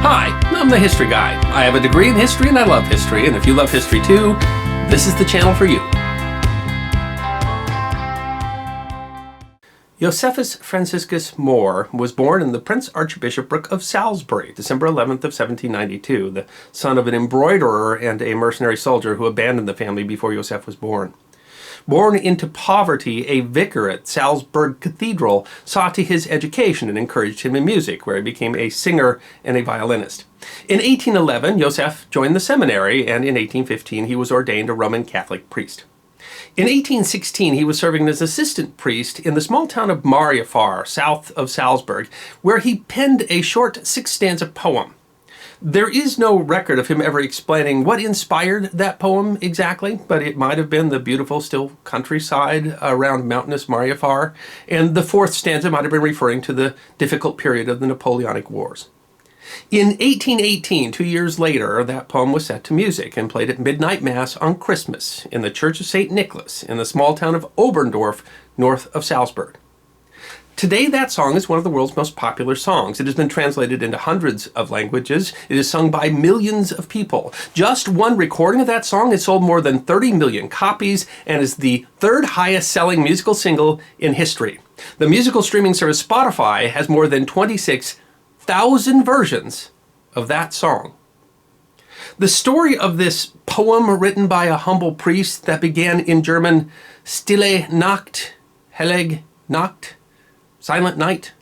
Hi, I'm the History Guy. I have a degree in history and I love history, and if you love history too, this is the channel for you. Josephus Franciscus More was born in the Prince Archbishopric of Salisbury, December 11th of 1792, the son of an embroiderer and a mercenary soldier who abandoned the family before Joseph was born. Born into poverty, a vicar at Salzburg Cathedral saw to his education and encouraged him in music, where he became a singer and a violinist. In 1811, Joseph joined the seminary, and in 1815 he was ordained a Roman Catholic priest. In 1816, he was serving as assistant priest in the small town of Mariafar, south of Salzburg, where he penned a short six-stanza poem. There is no record of him ever explaining what inspired that poem exactly, but it might have been the beautiful still countryside around mountainous Mariafar, and the fourth stanza might have been referring to the difficult period of the Napoleonic Wars. In 1818, 2 years later, that poem was set to music and played at midnight mass on Christmas in the Church of St. Nicholas in the small town of Oberndorf, north of Salzburg. Today, that song is one of the world's most popular songs. It has been translated into hundreds of languages. It is sung by millions of people. Just one recording of that song has sold more than 30 million copies and is the third highest selling musical single in history. The musical streaming service Spotify has more than 26,000 versions of that song. The story of this poem written by a humble priest that began in German, Stille Nacht, Heilige Nacht, Silent Night,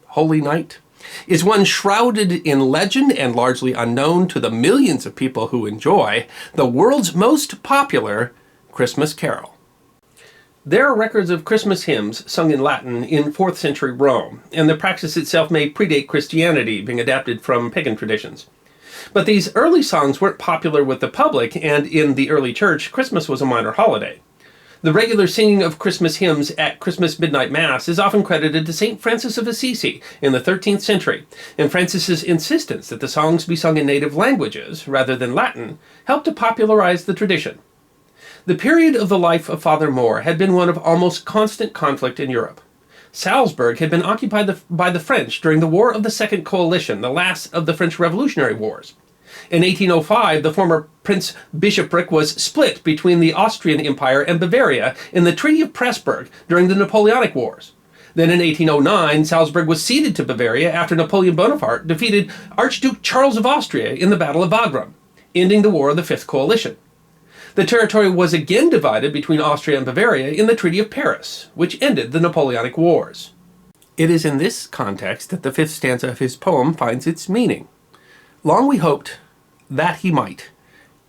Holy Night, is one shrouded in legend and largely unknown to the millions of people who enjoy the world's most popular Christmas carol. There are records of Christmas hymns sung in Latin in 4th century Rome, and the practice itself may predate Christianity, being adapted from pagan traditions. But these early songs weren't popular with the public, and in the early church, Christmas was a minor holiday. The regular singing of Christmas hymns at Christmas midnight mass is often credited to St. Francis of Assisi in the 13th century, and Francis's insistence that the songs be sung in native languages rather than Latin helped to popularize the tradition. The period of the life of Father More had been one of almost constant conflict in Europe. Salzburg had been occupied by the French during the War of the Second Coalition, the last of the French Revolutionary Wars. In 1805, the former Prince Bishopric was split between the Austrian Empire and Bavaria in the Treaty of Pressburg during the Napoleonic Wars. Then in 1809, Salzburg was ceded to Bavaria after Napoleon Bonaparte defeated Archduke Charles of Austria in the Battle of Wagram, ending the War of the Fifth Coalition. The territory was again divided between Austria and Bavaria in the Treaty of Paris, which ended the Napoleonic Wars. It is in this context that the fifth stanza of his poem finds its meaning. Long we hoped that he might,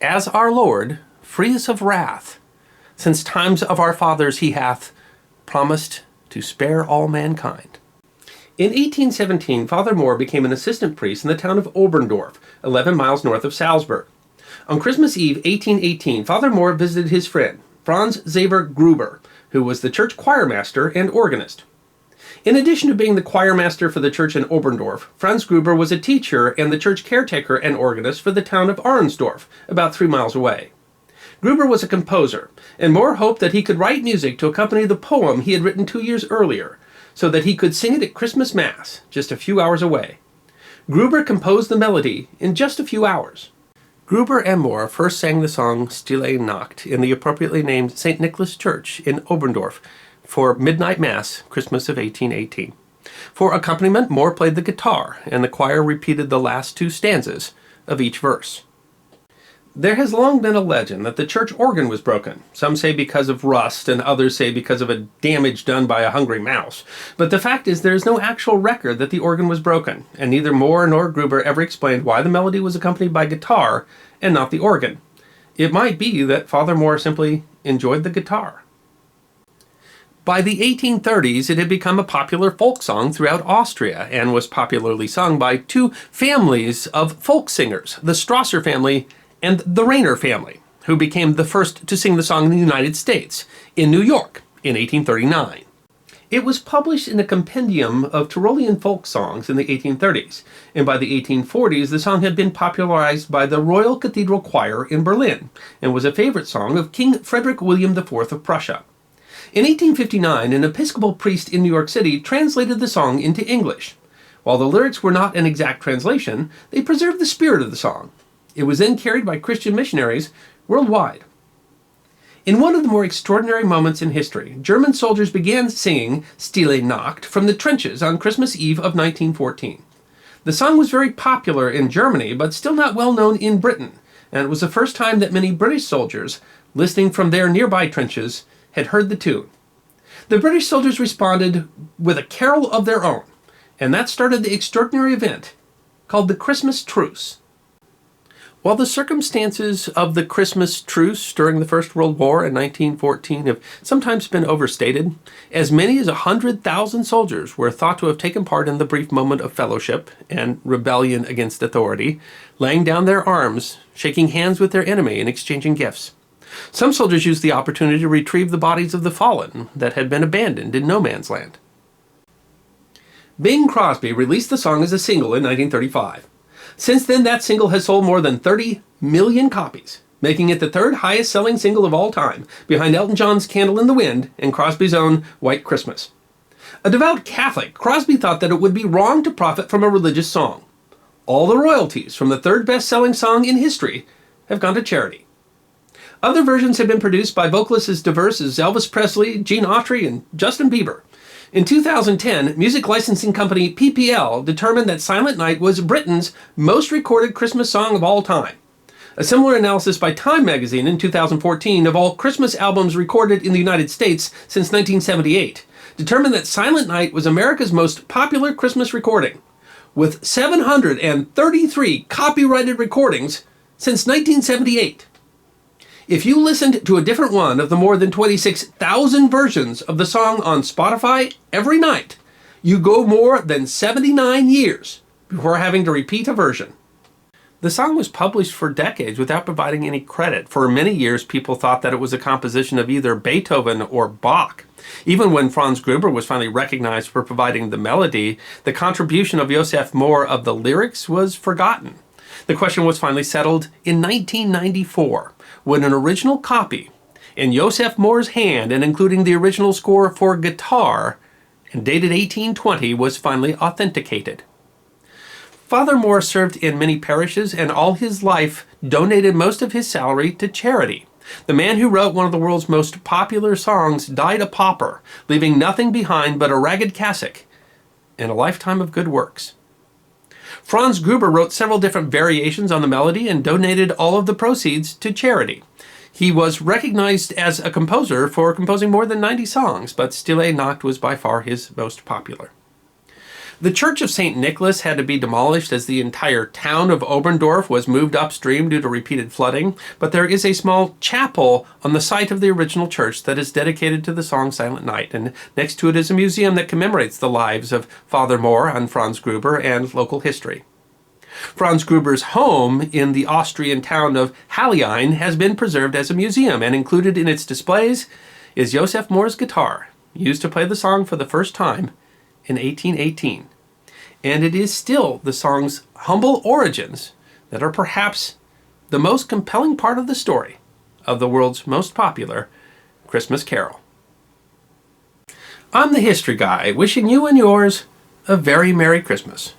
as our Lord, free us of wrath. Since times of our fathers he hath promised to spare all mankind. In 1817, Father More became an assistant priest in the town of Oberndorf, 11 miles north of Salzburg. On Christmas Eve, 1818, Father More visited his friend, Franz Xaver Gruber, who was the church choirmaster and organist. In addition to being the choirmaster for the church in Oberndorf, Franz Gruber was a teacher and the church caretaker and organist for the town of Arnsdorf, about 3 miles away. Gruber was a composer, and More hoped that he could write music to accompany the poem he had written 2 years earlier, so that he could sing it at Christmas Mass, just a few hours away. Gruber composed the melody in just a few hours. Gruber and More first sang the song Stille Nacht in the appropriately named St. Nicholas Church in Oberndorf, for midnight mass, Christmas of 1818. For accompaniment, More played the guitar, and the choir repeated the last 2 stanzas of each verse. There has long been a legend that the church organ was broken. Some say because of rust, and others say because of a damage done by a hungry mouse. But the fact is there is no actual record that the organ was broken, and neither More nor Gruber ever explained why the melody was accompanied by guitar and not the organ. It might be that Father More simply enjoyed the guitar. By the 1830s, it had become a popular folk song throughout Austria and was popularly sung by 2 families of folk singers, the Strasser family and the Rainer family, who became the first to sing the song in the United States, in New York, in 1839. It was published in a compendium of Tyrolean folk songs in the 1830s, and by the 1840s the song had been popularized by the Royal Cathedral Choir in Berlin, and was a favorite song of King Frederick William IV of Prussia. In 1859, an Episcopal priest in New York City translated the song into English. While the lyrics were not an exact translation, they preserved the spirit of the song. It was then carried by Christian missionaries worldwide. In one of the more extraordinary moments in history, German soldiers began singing Stille Nacht from the trenches on Christmas Eve of 1914. The song was very popular in Germany, but still not well known in Britain, and it was the first time that many British soldiers, listening from their nearby trenches, had heard the tune. The British soldiers responded with a carol of their own, and that started the extraordinary event called the Christmas truce. While the circumstances of the Christmas truce during the First World War in 1914 have sometimes been overstated, as many as 100,000 soldiers were thought to have taken part in the brief moment of fellowship and rebellion against authority, laying down their arms, shaking hands with their enemy, and exchanging gifts. Some soldiers used the opportunity to retrieve the bodies of the fallen that had been abandoned in no man's land. Bing Crosby released the song as a single in 1935. Since then, that single has sold more than 30 million copies, making it the third highest-selling single of all time, behind Elton John's Candle in the Wind and Crosby's own White Christmas. A devout Catholic, Crosby thought that it would be wrong to profit from a religious song. All the royalties from the third best-selling song in history have gone to charity. Other versions have been produced by vocalists as diverse as Elvis Presley, Gene Autry, and Justin Bieber. In 2010, music licensing company PPL determined that Silent Night was Britain's most recorded Christmas song of all time. A similar analysis by Time magazine in 2014 of all Christmas albums recorded in the United States since 1978 determined that Silent Night was America's most popular Christmas recording, with 733 copyrighted recordings since 1978. If you listened to a different one of the more than 26,000 versions of the song on Spotify every night, you go more than 79 years before having to repeat a version. The song was published for decades without providing any credit. For many years, people thought that it was a composition of either Beethoven or Bach. Even when Franz Gruber was finally recognized for providing the melody, the contribution of Joseph Mohr of the lyrics was forgotten. The question was finally settled in 1994, when an original copy, in Joseph Mohr's hand and including the original score for guitar, and dated 1820, was finally authenticated. Father Mohr served in many parishes and all his life donated most of his salary to charity. The man who wrote one of the world's most popular songs died a pauper, leaving nothing behind but a ragged cassock and a lifetime of good works. Franz Gruber wrote several different variations on the melody and donated all of the proceeds to charity. He was recognized as a composer for composing more than 90 songs, but Stille Nacht was by far his most popular. The Church of St. Nicholas had to be demolished as the entire town of Oberndorf was moved upstream due to repeated flooding, but there is a small chapel on the site of the original church that is dedicated to the song Silent Night, and next to it is a museum that commemorates the lives of Father Mohr and Franz Gruber and local history. Franz Gruber's home in the Austrian town of Hallein has been preserved as a museum, and included in its displays is Joseph Mohr's guitar, used to play the song for the first time in 1818. And it is still the song's humble origins that are perhaps the most compelling part of the story of the world's most popular Christmas carol. I'm the History Guy, wishing you and yours a very Merry Christmas.